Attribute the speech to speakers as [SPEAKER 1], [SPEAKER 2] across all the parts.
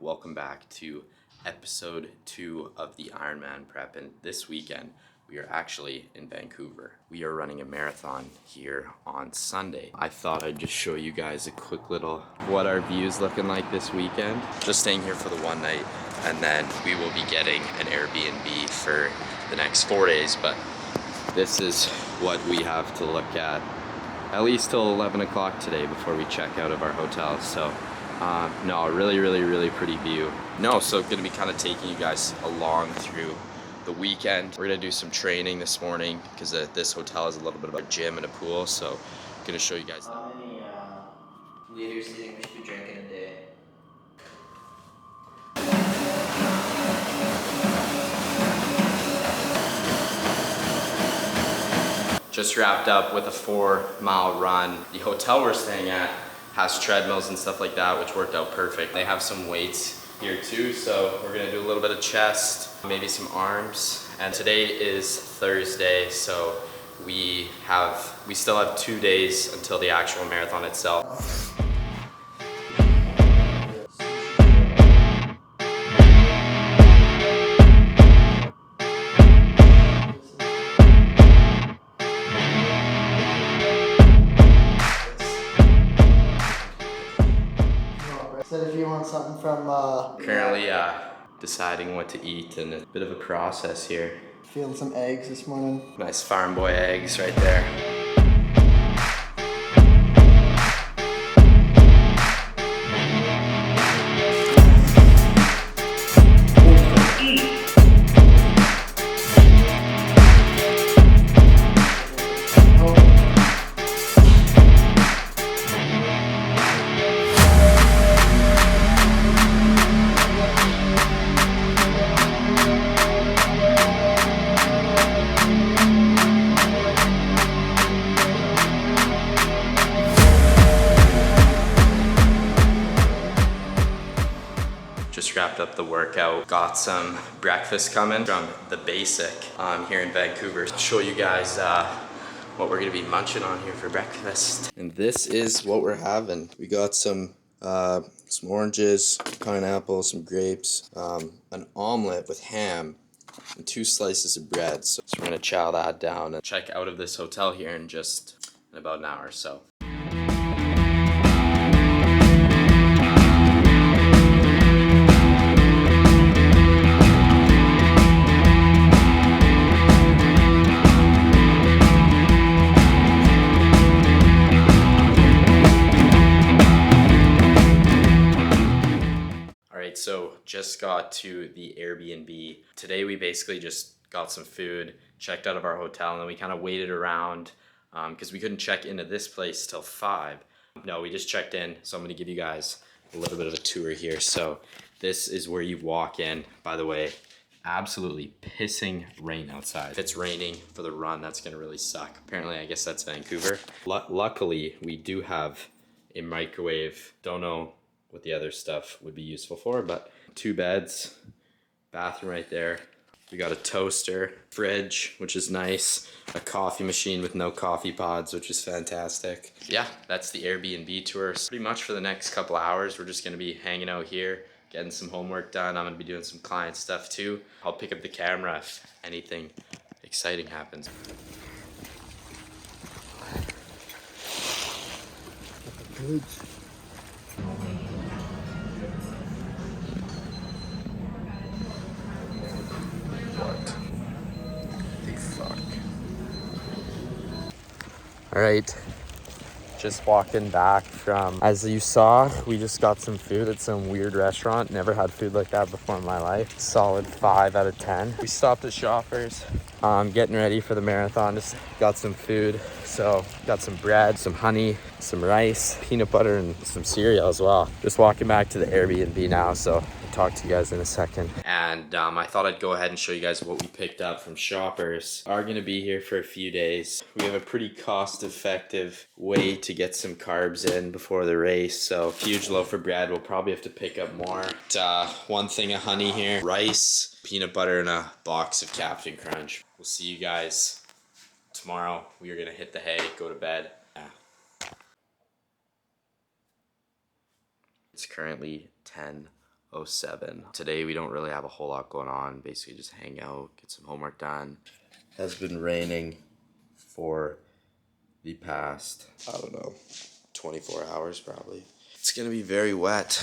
[SPEAKER 1] Welcome back to episode 2 of the Ironman prep, and this weekend we are actually in Vancouver. We are running a marathon here on Sunday. I thought I'd just show you guys a quick little what our view's looking like this weekend. Just staying here for the one night, and then we will be getting an Airbnb for the next 4 days, but this is what we have to look at least till 11 o'clock today before we check out of our hotel. So no, really pretty view. So gonna be kind of taking you guys along through the weekend. We're gonna do some training this morning because this hotel has a little bit of a gym and a pool, so gonna show you guys that.
[SPEAKER 2] How many liters do you think we should be drinking a day?
[SPEAKER 1] Just wrapped up with a 4-mile run. The hotel we're staying at has treadmills and stuff like that, which worked out perfect. They have some weights here too, so we're gonna do a little bit of chest, maybe some arms. And today is Thursday, so we still have 2 days until the actual marathon itself.
[SPEAKER 2] Said if you want something from
[SPEAKER 1] Currently deciding what to eat, and a bit of a process here.
[SPEAKER 2] feeling some eggs this morning.
[SPEAKER 1] Nice farm boy eggs right there. Just wrapped up the workout, got some breakfast coming from the Basic here in Vancouver. I'll show you guys what we're gonna be munching on here for breakfast. And this is what we're having. We got some oranges, pineapple, some grapes, an omelet with ham, and 2 slices of bread. So we're gonna chow that down and check out of this hotel here in about an hour or so. So just got to the Airbnb. Today we basically just got some food, checked out of our hotel, and then we kind of waited around because we couldn't check into this place till 5. No, we just checked in, so I'm gonna give you guys a little bit of a tour here. So this is where you walk in. By the way, absolutely pissing rain outside. If it's raining for the run, that's gonna really suck. Apparently, I guess that's Vancouver. Luckily, we do have a microwave. Don't know what the other stuff would be useful for, but 2 beds, bathroom right there. We got a toaster, fridge, which is nice, a coffee machine with no coffee pods, which is fantastic. Yeah, that's the Airbnb tour. So pretty much for the next couple hours, we're just gonna be hanging out here, getting some homework done. I'm gonna be doing some client stuff too. I'll pick up the camera if anything exciting happens.
[SPEAKER 2] Good.
[SPEAKER 1] All right, just walking back from, as you saw, we just got some food at some weird restaurant. Never had food like that before in my life. Solid 5 out of 10. We stopped at Shoppers, getting ready for the marathon. Just got some food. So got some bread, some honey, some rice, peanut butter, and some cereal as well. Just walking back to the Airbnb now. So talk to you guys in a second. And I thought I'd go ahead and show you guys what we picked up from Shoppers. Are gonna be here for a few days. We have a pretty cost-effective way to get some carbs in before the race. So huge loaf of bread. We'll probably have to pick up more. One thing of honey here, rice, peanut butter, and a box of Captain Crunch. We'll see you guys tomorrow. We are gonna hit the hay, go to bed. It's currently 10:07. Today we don't really have a whole lot going on. Basically just hang out, get some homework done. It has been raining for the past, I don't know, 24 hours probably. It's gonna be very wet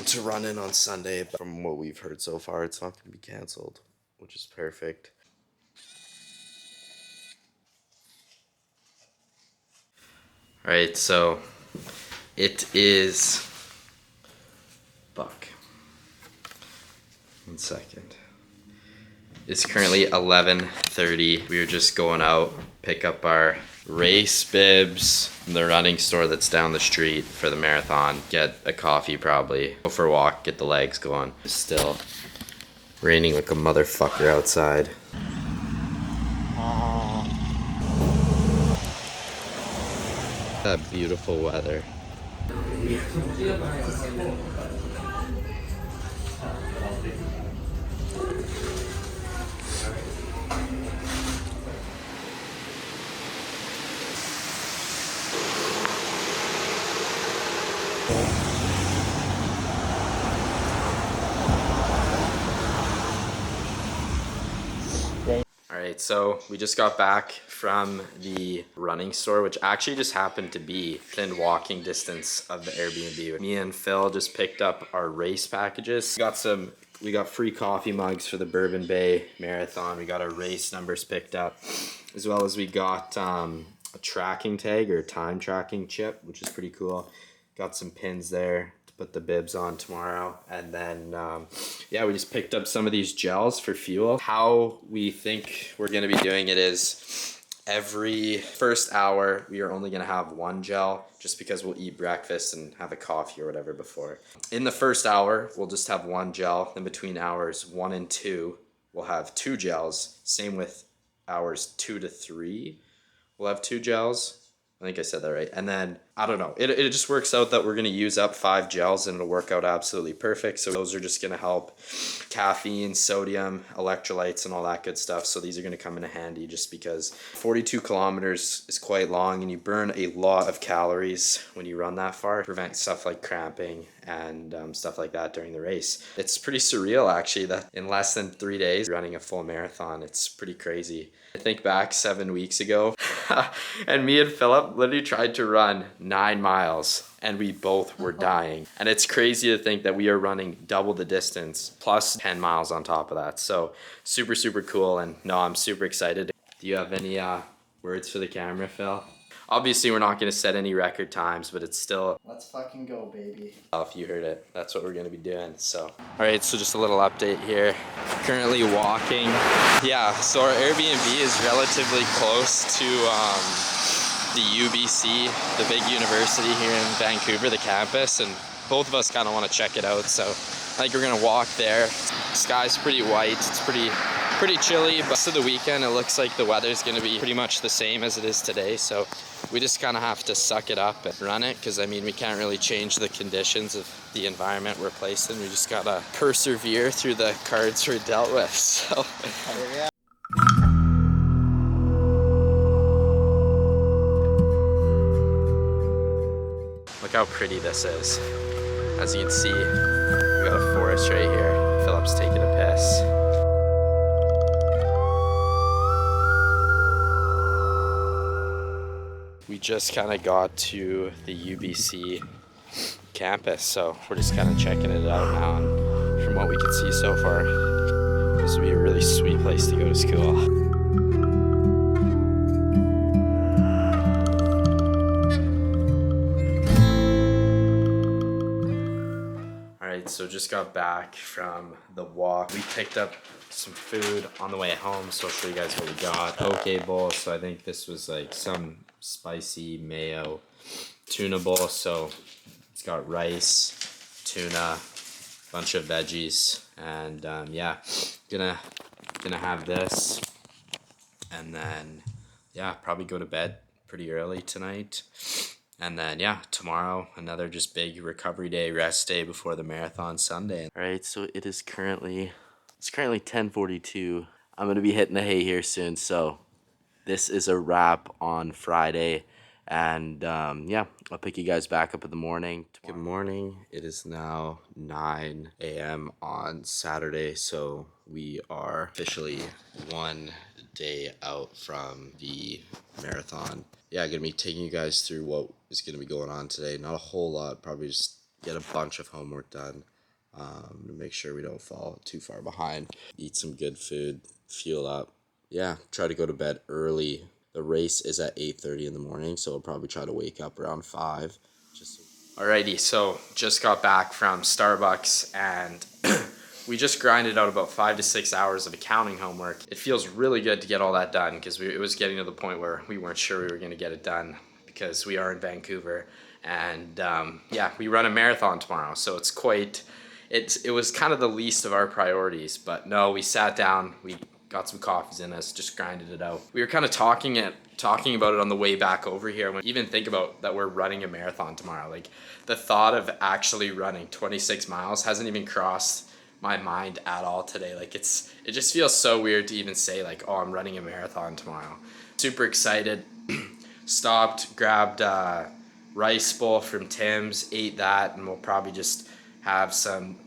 [SPEAKER 1] to run in on Sunday. But from what we've heard so far, it's not gonna be canceled, which is perfect. All right, so it is, one second. It's currently 11:30. We were just going out, pick up our race bibs from the running store that's down the street for the marathon. Get a coffee probably, go for a walk, get the legs going. It's still raining like a motherfucker outside. That beautiful weather. Alright, so we just got back from the running store, which actually just happened to be within walking distance of the Airbnb. Me and Phil just picked up our race packages. We got free coffee mugs for the Bourbon Bay Marathon. We got our race numbers picked up, as well as we got a tracking tag or time tracking chip, which is pretty cool. Got some pins there to put the bibs on tomorrow. And then, yeah, we just picked up some of these gels for fuel. How we think we're gonna be doing it is every first hour, we are only gonna have one gel just because we'll eat breakfast and have a coffee or whatever before. In the first hour, we'll just have one gel. Then between hours 1 and 2, we'll have 2 gels. Same with hours 2 to 3, we'll have 2 gels. I think I said that right. And then, I don't know, it just works out that we're gonna use up 5 gels and it'll work out absolutely perfect. So those are just gonna help caffeine, sodium, electrolytes, and all that good stuff. So these are gonna come in handy just because 42 kilometers is quite long and you burn a lot of calories when you run that far. Prevent stuff like cramping and stuff like that during the race. It's pretty surreal actually that in less than 3 days running a full marathon. It's pretty crazy. I think back 7 weeks ago and me and Philip literally tried to run 9 miles and we both were dying. And it's crazy to think that we are running double the distance plus 10 miles on top of that. So super, super cool. And no, I'm super excited. Do you have any words for the camera, Phil? Obviously, we're not going to set any record times, but it's still...
[SPEAKER 2] Let's fucking go, baby.
[SPEAKER 1] If you heard it, that's what we're going to be doing, so. All right, so just a little update here. Currently walking. Yeah, so our Airbnb is relatively close to the UBC, the big university here in Vancouver, the campus, and both of us kind of want to check it out, so I think we're going to walk there. The sky's pretty white. It's pretty chilly, but for the weekend, it looks like the weather's going to be pretty much the same as it is today, so we just kind of have to suck it up and run it, because I mean, we can't really change the conditions of the environment we're placed in. We just gotta persevere through the cards we're dealt with, so. Yeah. Look how pretty this is. As you can see, we got a forest right here. Philip's taking a piss. We just kind of got to the UBC campus, so we're just kind of checking it out now, and from what we can see so far, this would be a really sweet place to go to school. Alright, so just got back from the walk. We picked up some food on the way home, so I'll show you guys what we got. Poke bowl, so I think this was like some spicy mayo tuna bowl, so it's got rice, tuna, bunch of veggies, and yeah, gonna have this, and then yeah, probably go to bed pretty early tonight. And then yeah, tomorrow another just big recovery day, rest day before the marathon Sunday. All right, so it's currently 10:42. I'm gonna be hitting the hay here soon, so this is a wrap on Friday. And yeah, I'll pick you guys back up in the morning. Good morning. It is now 9 a.m. on Saturday, so we are officially one day out from the marathon. Yeah, gonna be taking you guys through what is gonna be going on today. Not a whole lot, probably just get a bunch of homework done to make sure we don't fall too far behind. Eat some good food, fuel up. Yeah, try to go to bed early. The race is at 8:30 in the morning, so I'll probably try to wake up around 5. Alrighty, so just got back from Starbucks, and we just grinded out about 5 to 6 hours of accounting homework. It feels really good to get all that done, because it was getting to the point where we weren't sure we were going to get it done, because we are in Vancouver, and yeah, we run a marathon tomorrow, so it was kind of the least of our priorities. But no, we sat down, we got some coffees in us, just grinded it out. We were kind of talking about it on the way back over here. When even think about that we're running a marathon tomorrow, like the thought of actually running 26 miles hasn't even crossed my mind at all today. Like it just feels so weird to even say like, oh, I'm running a marathon tomorrow. Super excited. Stopped, grabbed a rice bowl from Tim's, ate that, and we'll probably just have some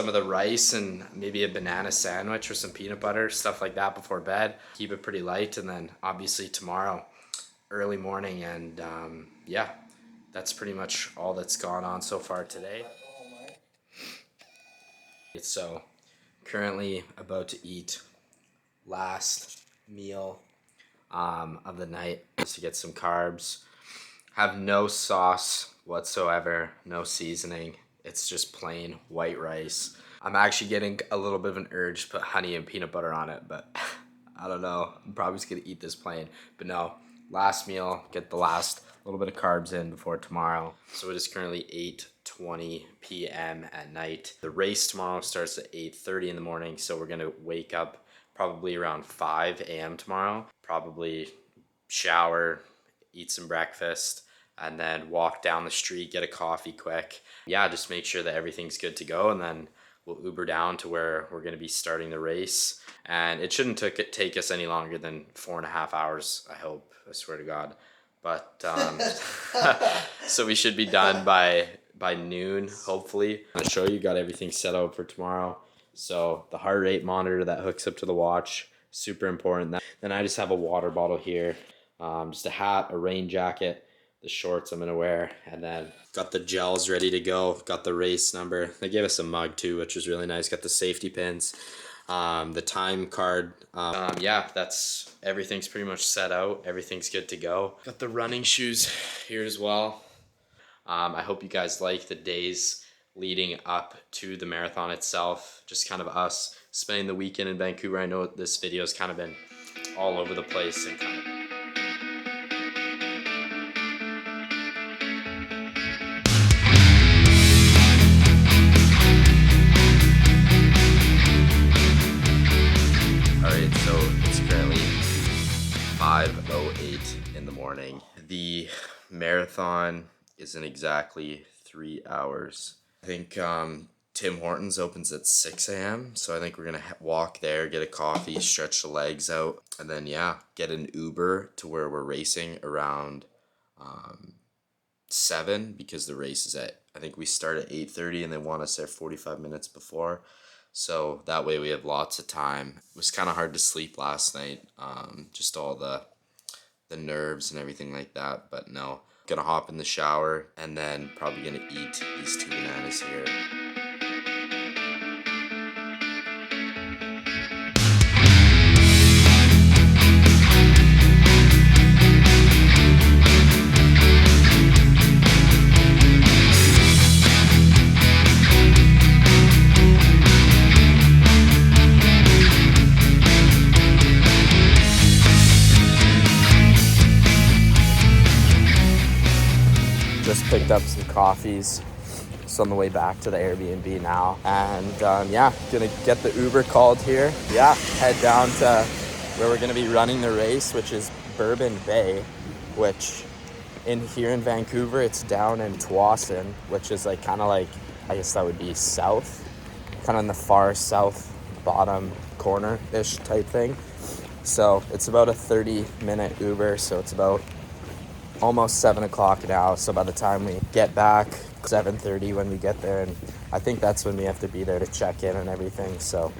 [SPEAKER 1] of the rice and maybe a banana sandwich with some peanut butter, stuff like that before bed. Keep it pretty light, and then obviously tomorrow, early morning, and yeah, that's pretty much all that's gone on so far today. So currently about to eat last meal of the night, just to get some carbs. Have no sauce whatsoever, no seasoning. It's just plain white rice. I'm actually getting a little bit of an urge to put honey and peanut butter on it, but I don't know. I'm probably just gonna eat this plain. But no, last meal, get the last little bit of carbs in before tomorrow. So it is currently 8:20 p.m. at night. The race tomorrow starts at 8:30 in the morning, so we're gonna wake up probably around 5 a.m. tomorrow. Probably shower, eat some breakfast, and then walk down the street, get a coffee quick. Yeah, just make sure that everything's good to go, and then we'll Uber down to where we're going to be starting the race. And it shouldn't take us any longer than 4.5 hours, I hope. I swear to God. But so we should be done by noon, hopefully. I'll show you, got everything set out for tomorrow. So the heart rate monitor that hooks up to the watch, super important. Then I just have a water bottle here, just a hat, a rain jacket, the shorts I'm gonna wear, and then got the gels ready to go. Got the race number. They gave us a mug too, which was really nice. Got the safety pins, the time card. Yeah, that's everything's pretty much set out. Everything's good to go. Got the running shoes here as well. I hope you guys like the days leading up to the marathon itself. Just kind of us spending the weekend in Vancouver. I know this video has kind of been all over the place and kind of. So it's currently 5:08 in the morning. The marathon is in exactly 3 hours. I think Tim Hortons opens at 6 a.m. So I think we're gonna walk there, get a coffee, stretch the legs out, and then yeah, get an Uber to where we're racing around 7, because the race is at, I think we start at 8:30 and they want us there 45 minutes before. So that way we have lots of time. It was kind of hard to sleep last night, just all the nerves and everything like that. But no, gonna hop in the shower and then probably gonna eat these 2 bananas here. Just picked up some coffees, just on the way back to the Airbnb now. And yeah, gonna get the Uber called here. Yeah, head down to where we're gonna be running the race, which is Bourbon Bay, which here in Vancouver, it's down in Tsawwassen, which is like kind of like, I guess that would be south, kind of in the far south bottom corner-ish type thing. So it's about a 30-minute Uber, so it's about almost 7 o'clock now. So by the time we get back, 7:30 when we get there, and I think that's when we have to be there to check in and everything. So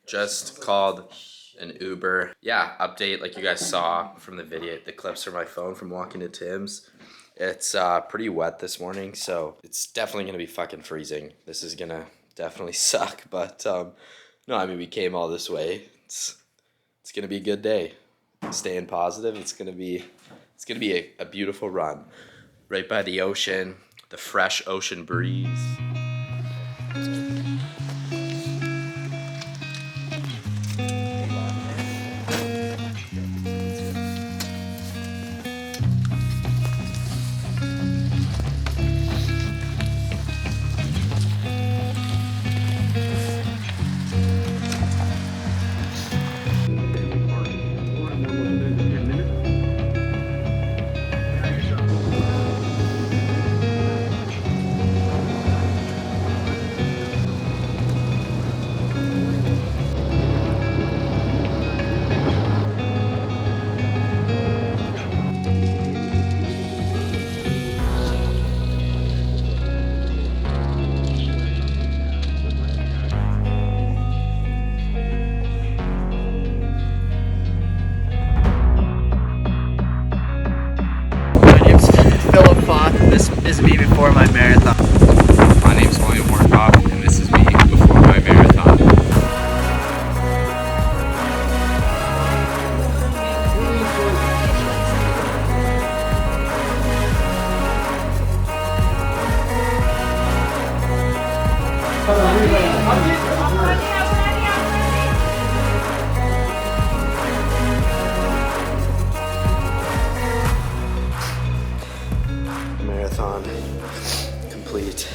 [SPEAKER 1] just called an Uber. Yeah, update, like you guys saw from the video, the clips from my phone from walking to Tim's. It's pretty wet this morning, so it's definitely gonna be fucking freezing. This is gonna definitely suck, but no, I mean, we came all this way. It's gonna be a good day. Staying positive. It's gonna be a beautiful run, right by the ocean, the fresh ocean breeze.
[SPEAKER 2] This is me before my marathon.
[SPEAKER 1] My name's William Workoff, and this is me before my marathon. Marathon complete.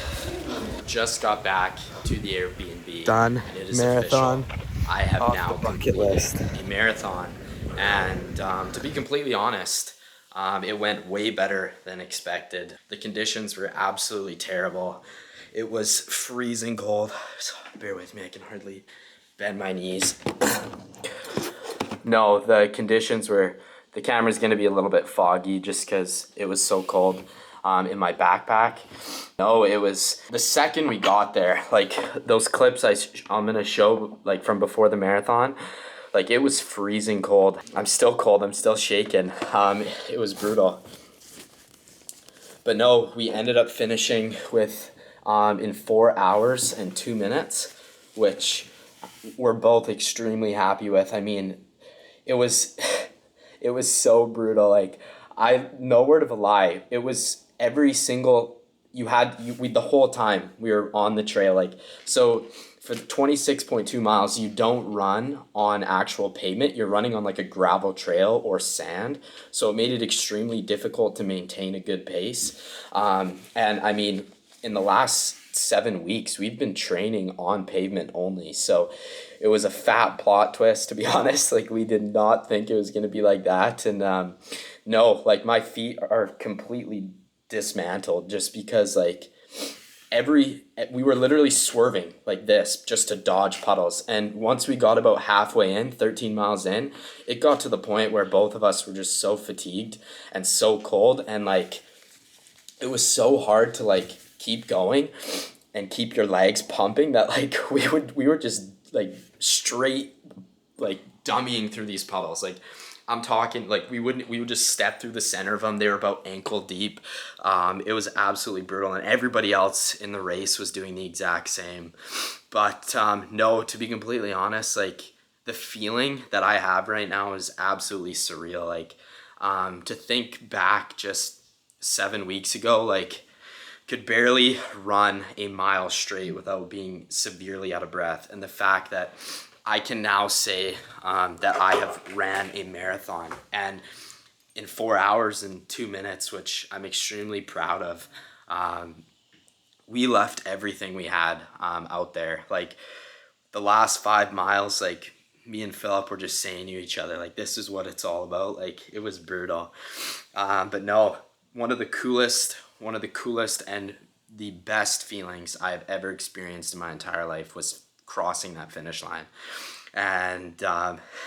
[SPEAKER 1] Just got back to the Airbnb. Done. And it is marathon. Official. I have off now the bucket list a marathon, and to be completely honest, it went way better than expected. The conditions were absolutely terrible. It was freezing cold. So bear with me, I can hardly bend my knees. No, the conditions were, the camera's gonna be a little bit foggy just because it was so cold in my backpack. No, it was the second we got there, like those clips I'm gonna show like from before the marathon, like it was freezing cold. I'm still cold, I'm still shaking. It was brutal. But no, we ended up finishing with in 4 hours and 2 minutes, which we're both extremely happy with. I mean, it was so brutal. Like, no word of a lie. It was every single, the whole time we were on the trail. Like, so for the 26.2 miles, you don't run on actual pavement. You're running on like a gravel trail or sand. So it made it extremely difficult to maintain a good pace. And I mean, in the last 7 weeks, we've been training on pavement only. So it was a fat plot twist, to be honest. Like, we did not think it was going to be like that. And no, like, my feet are completely dismantled just because, like, we were literally swerving like this just to dodge puddles. And once we got about halfway in, 13 miles in, it got to the point where both of us were just so fatigued and so cold. And, like, it was so hard to, like, keep going and keep your legs pumping that, like, we were just like straight like dummying through these puddles. Like, I'm talking, like, we would just step through the center of them. They were about ankle deep. It was absolutely brutal, and everybody else in the race was doing the exact same. But no, to be completely honest, like, the feeling that I have right now is absolutely surreal. Like, to think back just 7 weeks ago, like, could barely run a mile straight without being severely out of breath. And the fact that I can now say that I have ran a marathon, and in 4 hours and 2 minutes, which I'm extremely proud of. We left everything we had out there. Like the last 5 miles, like me and Philip were just saying to each other, like, this is what it's all about. Like, it was brutal. But no, one of the coolest and the best feelings I've ever experienced in my entire life was crossing that finish line. And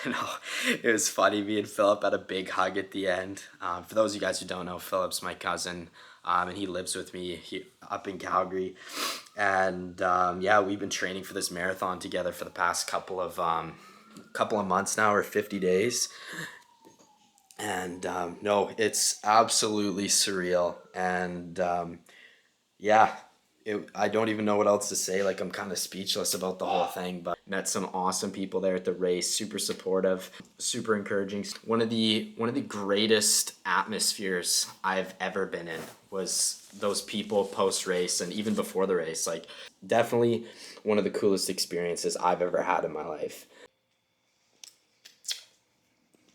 [SPEAKER 1] it was funny. Me and Philip had a big hug at the end. For those of you guys who don't know, Philip's my cousin, and he lives with me up in Calgary. And yeah, we've been training for this marathon together for the past couple of months now, or 50 days. And no, it's absolutely surreal. And yeah, I don't even know what else to say. Like, I'm kind of speechless about the whole thing, but met some awesome people there at the race, super supportive, super encouraging. One of the greatest atmospheres I've ever been in was those people post race and even before the race. Like, definitely one of the coolest experiences I've ever had in my life.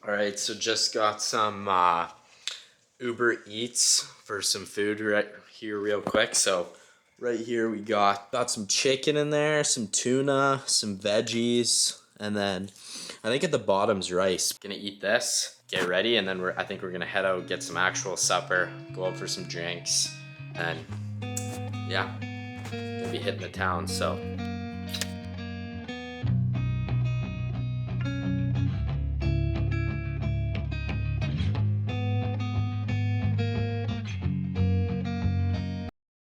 [SPEAKER 1] All right, so just got some Uber Eats for some food right here real quick. So right here we got some chicken in there, some tuna, some veggies, and then I think at the bottom's rice. Gonna eat this, get ready, and then I think we're gonna head out, get some actual supper, go out for some drinks, and yeah, gonna be hitting the town. So